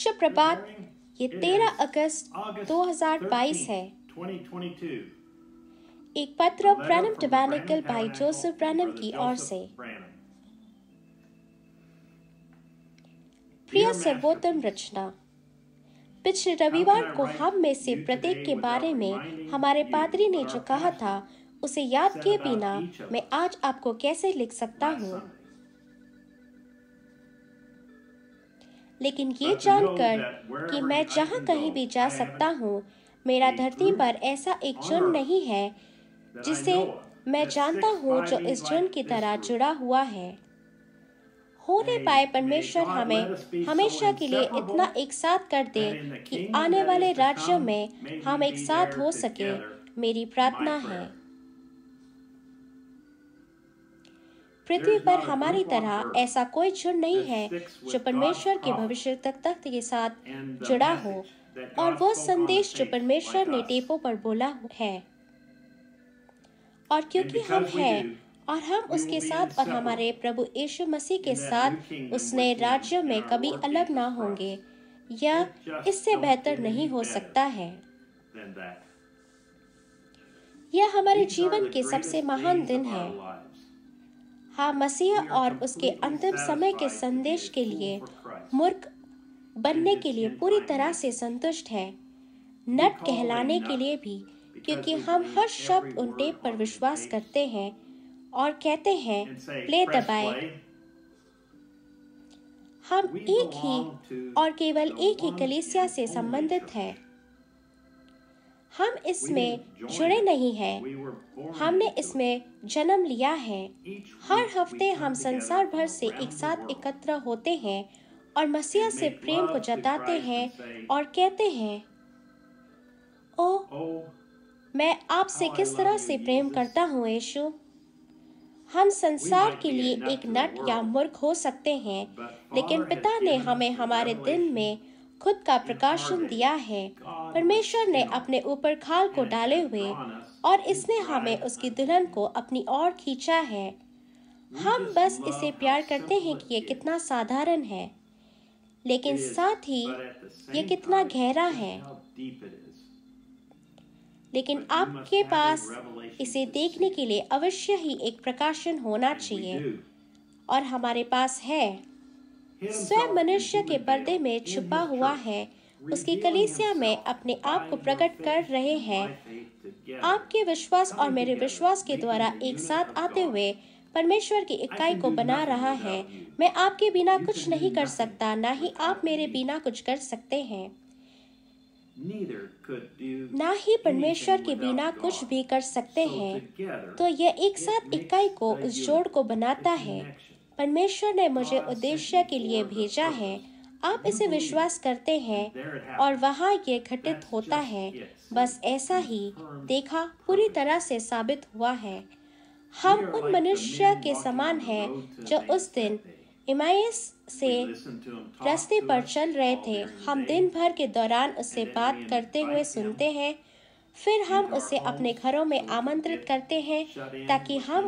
सुप्रभात। ये 13 अगस्त 2022 है। एक पत्र ब्रैनम टैबर्नेकल भाई जोसेफ ब्रैनम की ओर से। प्रिय सर्वोत्तम रचना, पिछले रविवार को हम में से प्रत्येक के बारे में हमारे पादरी ने जो कहा था उसे याद किए बिना मैं आज आपको कैसे लिख सकता हूँ। लेकिन ये जानकर कि मैं जहाँ कहीं भी जा सकता हूँ, मेरा धरती पर ऐसा एक झुंड नहीं है जिसे मैं जानता हूँ जो इस झुंड की तरह जुड़ा हुआ है। होने पाए परमेश्वर हमें हमेशा के लिए इतना एक साथ कर दे कि आने वाले राज्यों में हम एक साथ हो सके, मेरी प्रार्थना है। पृथ्वी पर हमारी तरह ऐसा कोई झुंड नहीं है जो परमेश्वर के भविष्य तक के साथ जुड़ा हो और वह संदेश जो परमेश्वर ने टेपों पर बोला है। और क्योंकि हम हैं और हम उसके साथ और हमारे प्रभु यीशु मसीह के साथ उस नए राज्य में कभी अलग ना होंगे, यह इससे बेहतर नहीं हो सकता है। यह हमारे जीवन के सबसे महान दिन है। हाँ, मसीह और उसके अंतिम समय के संदेश के लिए मूर्ख बनने के लिए पूरी तरह से संतुष्ट है, नट कहलाने के लिए भी, क्योंकि हम हर शब्द उन टेप पर विश्वास करते हैं और कहते हैं प्ले दबाए। हम एक ही और केवल एक ही कलीसिया से संबंधित हैं। हम इसमें जुड़े नहीं हैं, हमने इसमें जन्म लिया है। हर हफ्ते हम संसार भर से एक साथ एकत्र होते हैं और मसीह से प्रेम को जताते हैं और कहते हैं, ओ मैं आपसे किस तरह से प्रेम करता हूँ यीशु। हम संसार के लिए एक नट या मूर्ख हो सकते हैं, लेकिन पिता ने हमें हमारे दिन में खुद का प्रकाशन दिया है। परमेश्वर ने अपने ऊपर खाल को डाले हुए और इसने हमें उसकी दुल्हन को अपनी ओर खींचा है। हम बस इसे प्यार करते हैं कि ये कितना साधारण है, लेकिन साथ ही ये कितना गहरा है। लेकिन आपके पास इसे देखने के लिए अवश्य ही एक प्रकाशन होना चाहिए, और हमारे पास है। स्वयं मनुष्य के पर्दे में छुपा हुआ है, उसकी कलीसिया में अपने आप को प्रकट कर रहे हैं। आपके विश्वास और मेरे विश्वास के द्वारा एक साथ आते हुए परमेश्वर की इकाई को बना रहा है। मैं आपके बिना कुछ नहीं कर सकता, ना ही आप मेरे बिना कुछ कर सकते हैं। ना ही परमेश्वर के बिना कुछ भी कर सकते हैं। तो यह एक साथ इकाई को, उस जोड़ को बनाता है। परमेश्वर ने मुझे उद्देश्य के लिए भेजा है। आप इसे विश्वास करते हैं और वहाँ ये घटित होता है। बस ऐसा ही देखा पूरी तरह से साबित हुआ है। हम उन मनुष्य के समान हैं जो उस दिन इमाउस से रास्ते पर चल रहे थे। हम दिन भर के दौरान उससे बात करते हुए सुनते हैं, फिर हम उसे अपने घरों में आमंत्रित करते हैं ताकि हम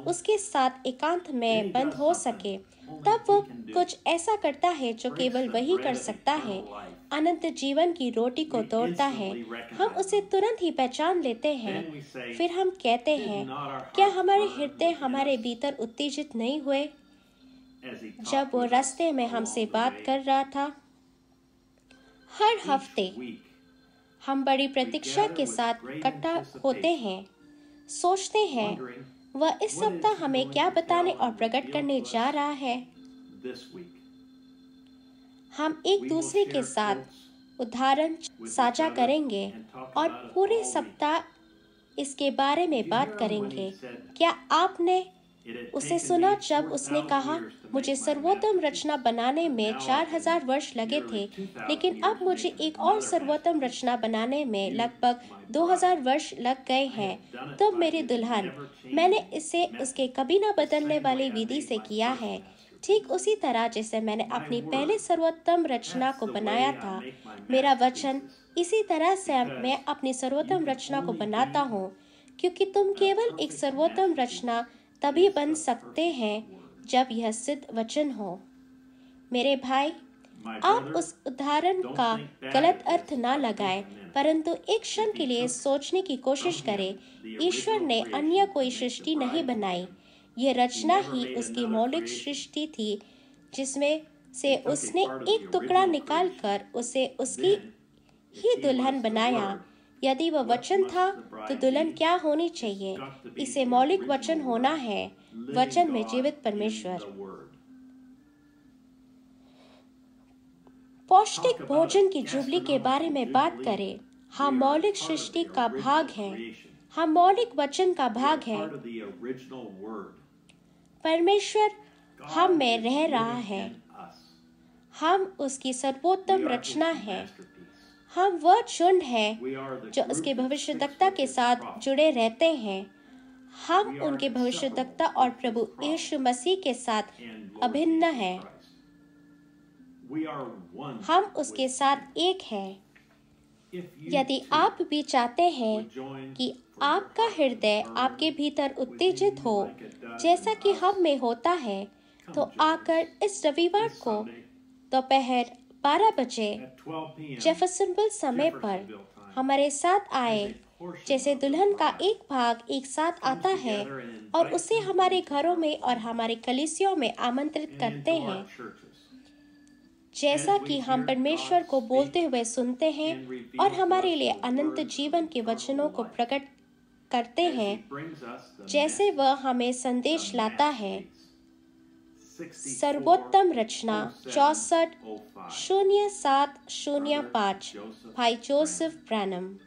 उसके साथ एकांत में बंद हो सके। तब वो कुछ ऐसा करता है जो केवल वही कर सकता है, अनंत जीवन की रोटी को तोड़ता है। हम उसे तुरंत ही पहचान लेते हैं। फिर हम कहते हैं, क्या हमारे हृदय हमारे भीतर उत्तेजित नहीं हुए जब वो रास्ते में हमसे बात कर रहा था। हर हफ्ते हम बड़ी प्रतीक्षा के साथ इकट्ठा होते हैं, सोचते हैं वह इस सप्ताह हमें क्या बताने और प्रकट करने जा रहा है। हम एक दूसरे के साथ उदाहरण साझा करेंगे और पूरे सप्ताह इसके बारे में बात करेंगे। क्या आपने उसे सुना जब उसने कहा, मुझे सर्वोत्तम रचना बनाने में 4000 वर्ष लगे थे, लेकिन अब मुझे एक और सर्वोत्तम रचना बनाने में लगभग 2000 वर्ष लग गए हैं। तो मेरी दुल्हन, मैंने इसे उसके कभी न बदलने वाली विधि से किया है, ठीक उसी तरह जैसे मैंने अपनी पहले सर्वोत्तम रचना को बनाया था। मेरा वचन इसी तरह से मैं अपनी सर्वोत्तम रचना को बनाता हूँ, क्योंकि तुम केवल एक सर्वोत्तम रचना तभी बन सकते हैं जब यह सिद्ध वचन हो। मेरे भाई, आप उस उदाहरण का गलत अर्थ ना लगाएं, परंतु एक क्षण के लिए सोचने की कोशिश करें। ईश्वर ने अन्य कोई सृष्टि नहीं बनाई। ये रचना ही उसकी मौलिक सृष्टि थी, जिसमें से उसने एक टुकड़ा निकालकर उसे उसकी ही दुल्हन बनाया। यदि वह वचन था तो दुल्हन क्या होनी चाहिए? इसे मौलिक वचन होना है, वचन में जीवित परमेश्वर। पौष्टिक भोजन की जुबली के बारे में बात करें। हम मौलिक सृष्टि का भाग हैं। हम मौलिक वचन का भाग हैं। परमेश्वर हम में रह रहा है। हम उसकी सर्वोत्तम रचना है। हम वह झुंड है जो उसके भविष्यद्वक्ता के साथ जुड़े रहते हैं। हम उनके भविष्यद्वक्ता और प्रभु यीशु मसीह के साथ अभिन्न हैं। हम उसके साथ एक हैं। यदि आप भी चाहते हैं कि आपका हृदय आपके भीतर उत्तेजित हो, जैसा कि हम में होता है, तो आकर इस रविवार को दोपहर 12 बजे जेफरसनविल समय पर हमारे साथ आए। जैसे दुल्हन का एक भाग एक साथ आता है और उसे हमारे घरों में और हमारे कलीसियों में आमंत्रित करते हैं। जैसा कि हम परमेश्वर को बोलते हुए सुनते हैं और हमारे लिए अनंत जीवन के वचनों को प्रकट करते हैं, जैसे वह हमें संदेश लाता है। सर्वोत्तम रचना 64-0705 भाई जोसेफ ब्रैनम।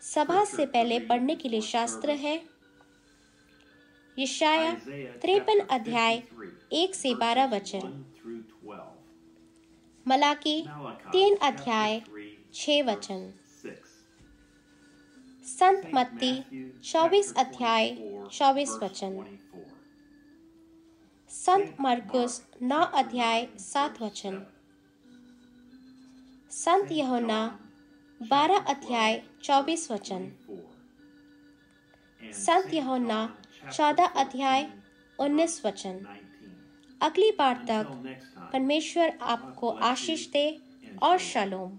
सभा से पहले पढ़ने के लिए शास्त्र है यशाया 53 अध्याय 1 से 12 वचन, मलाकी 3 अध्याय 6 वचन, संत मत्ती 24 अध्याय 24 वचन, संत मरकुस 9 अध्याय 7 वचन, संत यूहन्ना 12 अध्याय 24 वचन, संत यूहन्ना 14 अध्याय 19 वचन। अगली बार तक परमेश्वर आपको आशीष दे और शालोम।